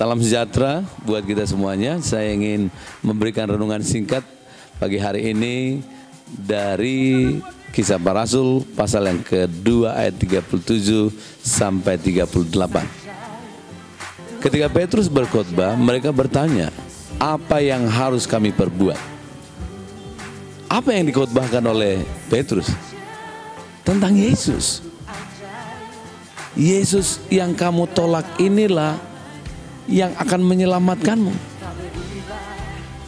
Salam sejahtera buat kita semuanya. Saya ingin memberikan renungan singkat pagi hari ini dari Kisah Para Rasul pasal yang kedua ayat 37 sampai 38. Ketika Petrus berkhotbah, mereka bertanya, apa yang harus kami perbuat? Apa yang dikhotbahkan oleh Petrus? Tentang Yesus. Yesus yang kamu tolak inilah yang akan menyelamatkanmu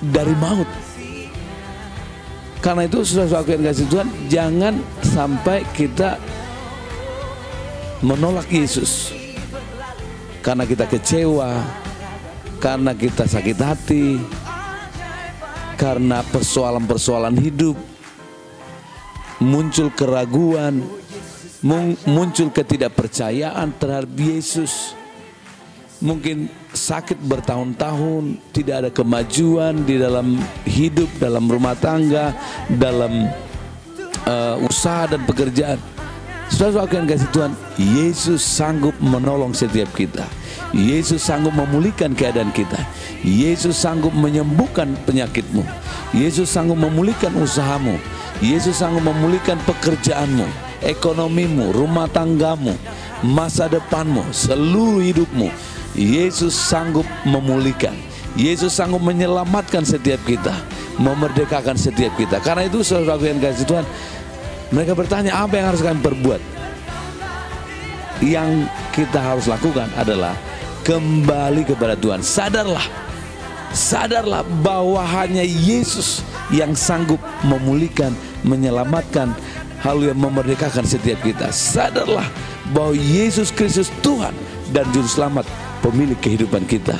dari maut. Karena itu saudara-saudara yang kasih Tuhan, jangan sampai kita menolak Yesus karena kita kecewa, karena kita sakit hati, karena persoalan-persoalan hidup, muncul keraguan, muncul ketidakpercayaan terhadap Yesus. Mungkin sakit bertahun-tahun, tidak ada kemajuan di dalam hidup, dalam rumah tangga, dalam usaha dan pekerjaan. Saudara-saudara yang kasih Tuhan, Yesus sanggup menolong setiap kita. Yesus sanggup memulihkan keadaan kita. Yesus sanggup menyembuhkan penyakitmu. Yesus sanggup memulihkan usahamu. Yesus sanggup memulihkan pekerjaanmu, ekonomimu, rumah tanggamu, masa depanmu, seluruh hidupmu. Yesus sanggup memulihkan. Yesus sanggup menyelamatkan setiap kita, memerdekakan setiap kita. Karena itu saudara yang kasih Tuhan, mereka bertanya, apa yang harus kami perbuat? Yang kita harus lakukan adalah kembali kepada Tuhan. Sadarlah bahwa hanya Yesus yang sanggup memulihkan, menyelamatkan, haleluya, memerdekakan setiap kita. Sadarlah bahwa Yesus Kristus Tuhan dan Juru Selamat, pemilik kehidupan kita.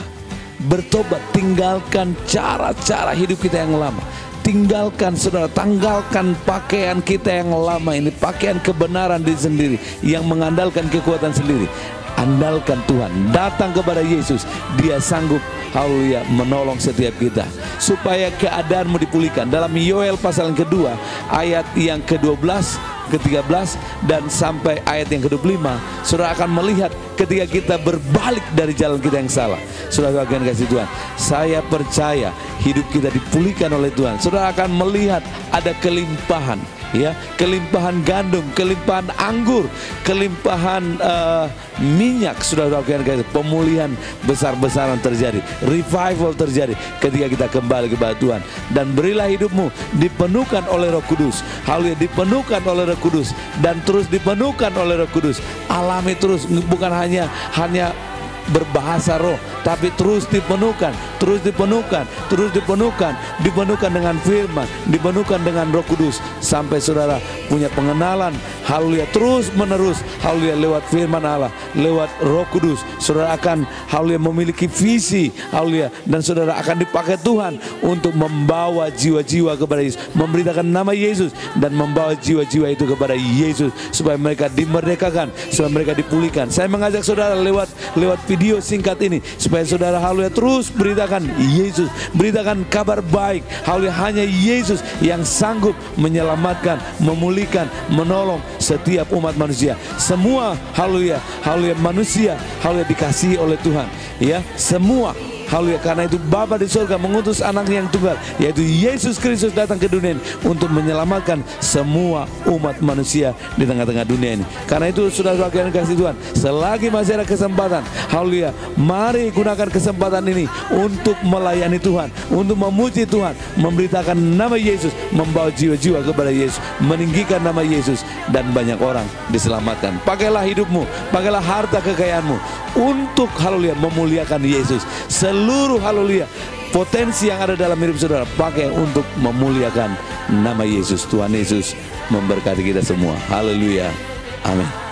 Bertobat, tinggalkan cara-cara hidup kita yang lama. Tinggalkan, saudara, tanggalkan pakaian kita yang lama ini, pakaian kebenaran diri sendiri yang mengandalkan kekuatan sendiri. Andalkan Tuhan, datang kepada Yesus. Dia sanggup, haleluya, menolong setiap kita supaya keadaanmu dipulihkan. Dalam Yoel pasal yang kedua, ayat yang ke-12, ke-13 dan sampai ayat yang ke-25, saudara akan melihat ketika kita berbalik dari jalan kita yang salah. Saudara akan kasih Tuhan, saya percaya hidup kita dipulihkan oleh Tuhan. Saudara akan melihat ada kelimpahan, ya, kelimpahan gandum, kelimpahan anggur, kelimpahan minyak. Saudara akan kasih, pemulihan besar-besaran terjadi, revival terjadi ketika kita kembali kepada Tuhan. Dan berilah hidupmu dipenuhkan oleh Roh Kudus. Haleluya, dipenuhkan oleh Roh Kudus dan terus dipenuhkan oleh Roh Kudus. Alami terus, bukan hanya berbahasa roh, tapi terus dipenuhkan dengan firman, dipenuhkan dengan Roh Kudus, sampai saudara punya pengenalan, haleluya, terus menerus, haleluya, lewat firman Allah, lewat Roh Kudus. Saudara akan, haleluya, memiliki visi, haleluya, dan saudara akan dipakai Tuhan untuk membawa jiwa-jiwa kepada Yesus, memberitakan nama Yesus dan membawa jiwa-jiwa itu kepada Yesus supaya mereka dimerdekakan, supaya mereka dipulihkan. Saya mengajak saudara lewat video singkat ini supaya saudara, haleluya, terus beritakan Yesus, beritakan kabar baik. Haleluya, hanya Yesus yang sanggup menyelamatkan, memulihkan, menolong setiap umat manusia. Semua, haleluya, manusia, haleluya, dikasihi oleh Tuhan, ya, semua. Haleluya, karena itu Bapa di surga mengutus anaknya yang tunggal, yaitu Yesus Kristus, datang ke dunia ini untuk menyelamatkan semua umat manusia di tengah-tengah dunia ini. Karena itu saudara-saudara yang kasih Tuhan, selagi masih ada kesempatan, haleluya, mari gunakan kesempatan ini untuk melayani Tuhan, untuk memuji Tuhan, memberitakan nama Yesus, membawa jiwa-jiwa kepada Yesus, meninggikan nama Yesus, dan banyak orang diselamatkan. Pakailah hidupmu, pakailah harta kekayaanmu untuk, haleluya, memuliakan Yesus. Seluruh, haleluya, potensi yang ada dalam hidup saudara, pakai untuk memuliakan nama Yesus. Tuhan Yesus memberkati kita semua. Haleluya. Amin.